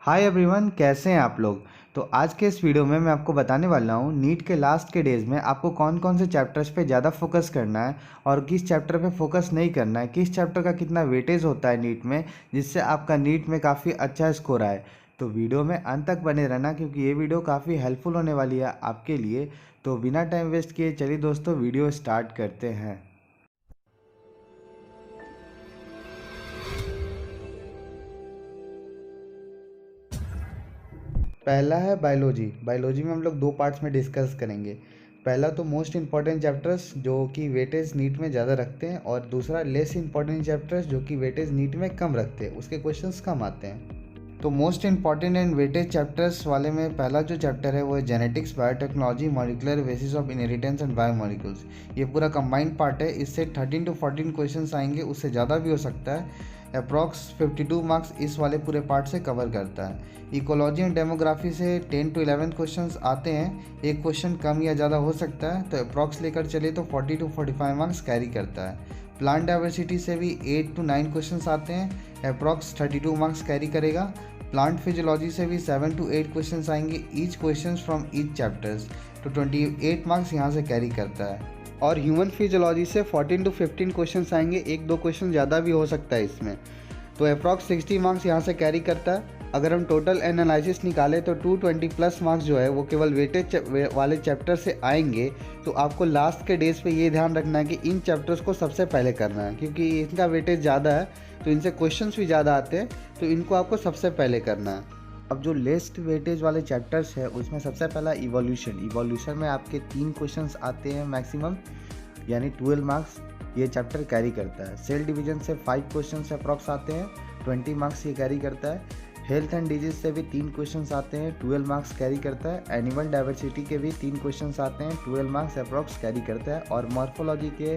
Hi everyone, कैसे हैं आप लोग। तो आज के इस वीडियो में मैं आपको बताने वाला हूँ नीट के लास्ट के डेज़ में आपको कौन कौन से चैप्टर्स पे ज़्यादा फोकस करना है और किस चैप्टर पे फोकस नहीं करना है, किस चैप्टर का कितना वेटेज होता है नीट में, जिससे आपका नीट में काफ़ी अच्छा स्कोर आए। तो वीडियो में अंत तक बने रहना क्योंकि ये वीडियो काफ़ी हेल्पफुल होने वाली है आपके लिए। तो बिना टाइम वेस्ट किए चलिए दोस्तों वीडियो स्टार्ट करते हैं। पहला है बायोलॉजी। बायोलॉजी में हम लोग दो पार्ट्स में डिस्कस करेंगे। पहला तो मोस्ट इंपॉर्टेंट चैप्टर्स जो कि वेटेज नीट में ज़्यादा रखते हैं, और दूसरा लेस इंपॉर्टेंट चैप्टर्स जो कि वेटेज नीट में कम रखते हैं, उसके क्वेश्चंस कम आते हैं। तो most important and weightage chapters वाले में पहला जो चैप्टर है वो है genetics, biotechnology, molecular basis of inheritance and biomolecules. ये पूरा कंबाइंड पार्ट है। इससे 13 to 14 क्वेश्चंस आएंगे, उससे ज़्यादा भी हो सकता है। अप्रॉक्स 52 मार्क्स इस वाले पूरे पार्ट से कवर करता है। इकोलॉजी एंड डेमोग्राफी से 10 to 11 क्वेश्चंस आते हैं, एक क्वेश्चन कम या ज़्यादा हो सकता है। तो अप्रॉक्स लेकर चले तो 40 to 45 मार्क्स कैरी करता है। प्लांट डाइवर्सिटी से भी 8 to 9 क्वेश्चंस आते हैं, अप्रॉक्स 32 मार्क्स कैरी करेगा। प्लांट फिजियोलॉजी से भी 7 to 8 क्वेश्चंस आएंगे, each questions from each chapters, तो 28 मार्क्स यहाँ से कैरी करता है। और ह्यूमन फिजियोलॉजी से 14 to 15 क्वेश्चंस आएंगे, एक दो क्वेश्चन ज़्यादा भी हो सकता है इसमें, तो अप्रॉक्स 60 मार्क्स यहाँ से कैरी करता है। अगर हम टोटल एनालिसिस निकालें तो 220 प्लस मार्क्स जो है वो केवल वेटेज वाले चैप्टर से आएंगे। तो आपको लास्ट के डेज पे ये ध्यान रखना है कि इन चैप्टर्स को सबसे पहले करना है, क्योंकि इनका वेटेज ज़्यादा है तो इनसे क्वेश्चंस भी ज़्यादा आते हैं, तो इनको आपको सबसे पहले करना है। अब जो लेस्ट वेटेज वाले चैप्टर्स है उसमें सबसे पहला इवोल्यूशन में आपके 3 क्वेश्चंस आते हैं मैक्सिमम, यानी 12 मार्क्स ये चैप्टर कैरी करता है। सेल डिवीजन से 5 क्वेश्चंस अप्रॉक्स आते हैं, 20 मार्क्स ये कैरी करता है। हेल्थ एंड डिजीज से भी 3 क्वेश्चंस आते हैं, 12 मार्क्स कैरी करता है। एनिमल डाइवर्सिटी के भी 3 क्वेश्चंस आते हैं, 12 मार्क्स अप्रॉक्स कैरी करता है। और मॉर्फोलॉजी के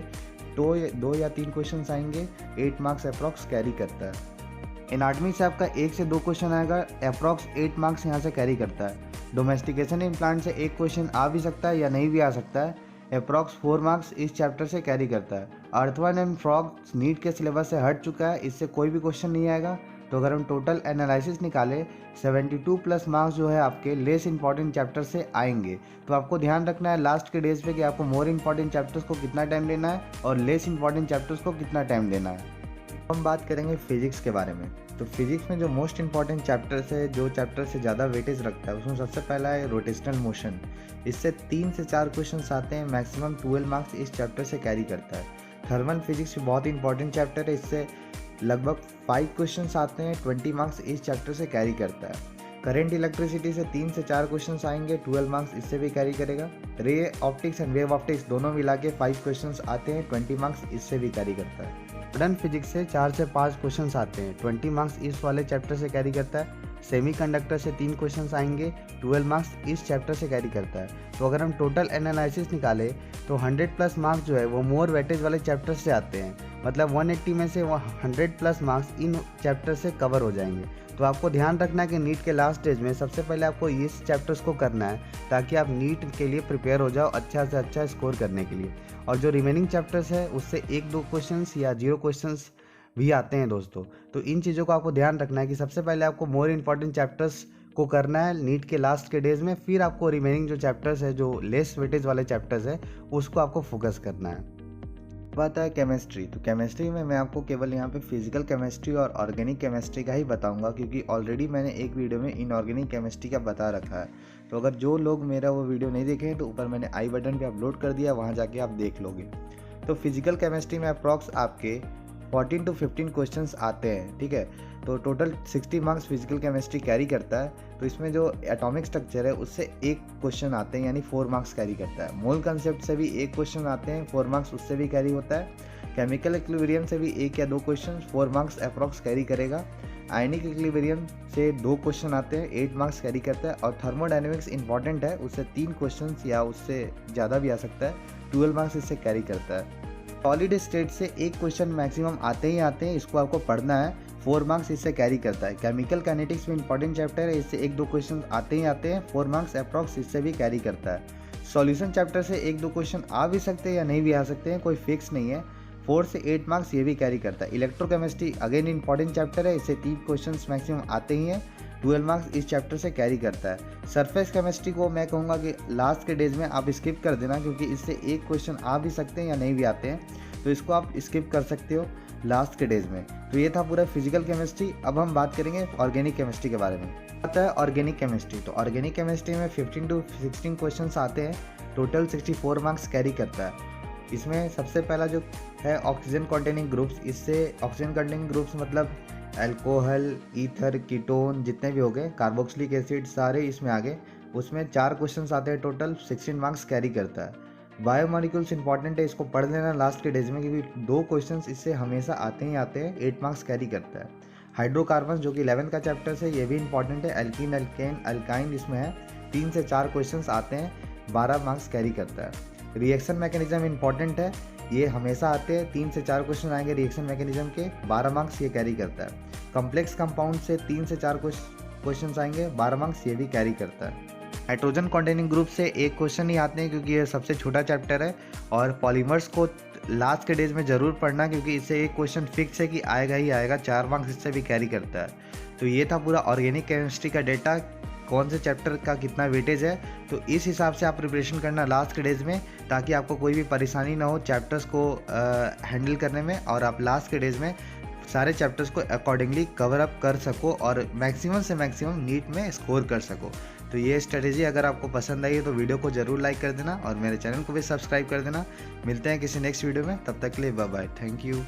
2 या 3 क्वेश्चंस आएंगे, 8 मार्क्स अप्रॉक्स कैरी करता है। एनाटमी से आपका 1 से 2 क्वेश्चन आएगा, अप्रॉक्स 8 मार्क्स यहाँ से कैरी करता है। डोमेस्टिकेशन इन प्लांट से 1 क्वेश्चन आ भी सकता है या नहीं भी आ सकता है, अप्रॉक्स 4 मार्क्स इस चैप्टर से कैरी करता है। अर्थवन एंड फ्रॉग्स नीट के सिलेबस से हट चुका है, इससे कोई भी क्वेश्चन नहीं आएगा। तो अगर हम टोटल एनालिसिस निकालें 72 प्लस मार्क्स जो है आपके लेस इंपॉर्टेंट चैप्टर से आएंगे। तो आपको ध्यान रखना है लास्ट के डेज पे कि आपको मोर इंपॉर्टेंट चैप्टर्स को कितना टाइम देना है और लेस इंपॉर्टेंट चैप्टर्स को कितना टाइम देना है। हम बात करेंगे फिजिक्स के बारे में। तो फिजिक्स में जो मोस्ट इंपॉर्टेंट चैप्टर्स है, जो चैप्टर से ज़्यादा वेटेज रखता है, उसमें सबसे पहला है रोटेशनल मोशन। इससे 3 से 4 क्वेश्चंस आते हैं, मैक्सिमम 12 मार्क्स इस चैप्टर से कैरी करता है। थर्मल फिजिक्स बहुत इंपॉर्टेंट चैप्टर है, इससे लगभग 5 क्वेश्चंस आते हैं, 20 मार्क्स इस चैप्टर से कैरी करता है। करंट इलेक्ट्रिसिटी से 3 से 4 क्वेश्चंस आएंगे, 12 मार्क्स इससे भी कैरी करेगा। Ray optics and wave optics दोनों मिला के 5 क्वेश्चंस आते हैं, 20 मार्क्स इससे भी कैरी करता है। मॉडर्न फिजिक्स से 4 से 5 क्वेश्चंस आते हैं, 20 मार्क्स इस वाले चैप्टर से कैरी करता है। सेमीकंडक्टर से 3 क्वेश्चंस आएंगे, 12 मार्क्स इस चैप्टर से कैरी करता है। तो अगर हम टोटल एनालिसिस निकालें तो 100 प्लस मार्क्स जो है वो मोर वेटेज वाले चैप्टर से आते हैं, मतलब 180 में से 100 प्लस मार्क्स इन चैप्टर से कवर हो जाएंगे। तो आपको ध्यान रखना है कि नीट के लास्ट स्टेज में सबसे पहले आपको इस चैप्टर्स को करना है, ताकि आप नीट के लिए प्रिपेयर हो जाओ अच्छा से अच्छा स्कोर करने के लिए। और जो रिमेनिंग चैप्टर्स है उससे 1-2 क्वेश्चंस या 0 क्वेश्चंस भी आते हैं दोस्तों। तो इन चीज़ों को आपको ध्यान रखना है कि सबसे पहले आपको मोर इंपॉर्टेंट चैप्टर्स को करना है नीट के लास्ट के डेज में, फिर आपको रिमेनिंग जो चैप्टर्स है, जो लेस वेटेज वाले चैप्टर्स है, उसको आपको फोकस करना है। बात है केमिस्ट्री। तो केमिस्ट्री में मैं आपको केवल यहाँ पे फिजिकल केमिस्ट्री और ऑर्गेनिक केमिस्ट्री का ही बताऊंगा, क्योंकि ऑलरेडी मैंने एक वीडियो में इनऑर्गेनिक केमिस्ट्री का बता रखा है। तो अगर जो लोग मेरा वो वीडियो नहीं देखे हैं तो ऊपर मैंने आई बटन पे अपलोड कर दिया, वहाँ जाके आप देख लोगे। तो फिजिकल केमिस्ट्री में अप्रॉक्स आपके 14 to 15 क्वेश्चंस आते हैं, ठीक है। तो total 60 marks physical chemistry carry करता है। तो इसमें जो एटॉमिक स्ट्रक्चर है उससे 1 क्वेश्चन आते हैं, यानी 4 मार्क्स कैरी करता है। मोल कंसेप्ट से भी 1 क्वेश्चन आते हैं, 4 मार्क्स उससे भी कैरी होता है। केमिकल इक्विलिब्रियम से भी 1 या 2 क्वेश्चन, 4 मार्क्स अप्रॉक्स कैरी करेगा। आयनिक इक्विलिब्रियम से 2 क्वेश्चन आते हैं, 8 मार्क्स कैरी करता है। और थर्मोडायनेमिक्स इंपॉर्टेंट है, उससे 3 क्वेश्चन या उससे ज़्यादा भी आ सकता है, 12 मार्क्स इससे कैरी करता है। सॉलिड स्टेट से 1 क्वेश्चन मैक्सिमम आते ही आते हैं, इसको आपको पढ़ना है, 4 मार्क्स इससे कैरी करता है। केमिकल काइनेटिक्स में इंपॉर्टेंट चैप्टर है, इससे 1-2 क्वेश्चन आते ही आते हैं, 4 मार्क्स अप्रॉक्स इससे भी कैरी करता है। सॉल्यूशन चैप्टर से 1-2 क्वेश्चन आ भी सकते हैं या नहीं भी आ सकते हैं, कोई फिक्स नहीं है, 4 से 8 मार्क्स ये भी कैरी करता है। इलेक्ट्रोकेमिस्ट्री अगेन इंपॉर्टेंट चैप्टर है, इससे 3 क्वेश्चन मैक्सिमम आते ही हैं, 12 मार्क्स इस चैप्टर से कैरी करता है। सरफेस केमिस्ट्री को मैं कहूँगा कि लास्ट के डेज में आप स्किप कर देना, क्योंकि इससे एक क्वेश्चन आ भी सकते हैं या नहीं भी आते हैं, तो इसको आप स्किप कर सकते हो लास्ट के डेज में। तो ये था पूरा फिजिकल केमिस्ट्री। अब हम बात करेंगे ऑर्गेनिक केमिस्ट्री के बारे में। आता है ऑर्गेनिक केमिस्ट्री। तो ऑर्गेनिक केमिस्ट्री में 15 to 16 क्वेश्चन आते हैं, टोटल 64 मार्क्स कैरी करता है। इसमें सबसे पहला जो है ऑक्सीजन कंटेनिंग ग्रुप्स। इससे ऑक्सीजन कंटेनिंग ग्रुप्स मतलब अल्कोहल, ईथर, कीटोन जितने भी हो गए, कार्बोक्सिलिक एसिड, सारे इसमें आ गए। उसमें 4 क्वेश्चंस आते हैं, टोटल 16 मार्क्स कैरी करता है। बायोमोलिक्यूल्स इंपॉर्टेंट है, इसको पढ़ लेना लास्ट के डेज में, क्योंकि 2 क्वेश्चंस इससे हमेशा आते ही आते हैं। 8 मार्क्स कैरी करता है। हाइड्रोकार्बन जो कि 11 का चैप्टर है, ये भी इंपॉर्टेंट है। एल्कीन, एल्केन, अल्काइन इसमें है। 3 से 4 क्वेश्चंस आते हैं, 12 मार्क्स कैरी करता है। रिएक्शन मैकेनिज्म इंपॉर्टेंट है, ये हमेशा आते हैं। 3 से 4 क्वेश्चन आएंगे रिएक्शन मैकेनिज्म के, 12 मार्क्स ये कैरी करता है। कॉम्प्लेक्स कंपाउंड से 3 से 4 क्वेश्चन आएंगे, 12 मार्क्स ये भी कैरी करता है। हाइड्रोजन कंटेनिंग ग्रुप से 1 क्वेश्चन ही आते हैं, क्योंकि ये सबसे छोटा चैप्टर है। और पॉलीमर्स को लास्ट के डेज में ज़रूर पढ़ना, क्योंकि इससे 1 क्वेश्चन फिक्स है कि आएगा ही आएगा। 4 मार्क्स इससे भी कैरी करता है। तो ये था पूरा ऑर्गेनिक केमिस्ट्री का डेटा, कौन से चैप्टर का कितना वेटेज है। तो इस हिसाब से आप प्रिपरेशन करना लास्ट के डेज में, ताकि आपको कोई भी परेशानी ना हो चैप्टर्स को हैंडल करने में, और आप लास्ट के डेज में सारे चैप्टर्स को अकॉर्डिंगली कवर अप कर सको और मैक्सिमम से मैक्सिमम नीट में स्कोर कर सको। तो ये स्ट्रेटेजी अगर आपको पसंद आई है तो वीडियो को ज़रूर लाइक कर देना और मेरे चैनल को भी सब्सक्राइब कर देना। मिलते हैं किसी नेक्स्ट वीडियो में, तब तक के लिए बाय बाय, थैंक यू।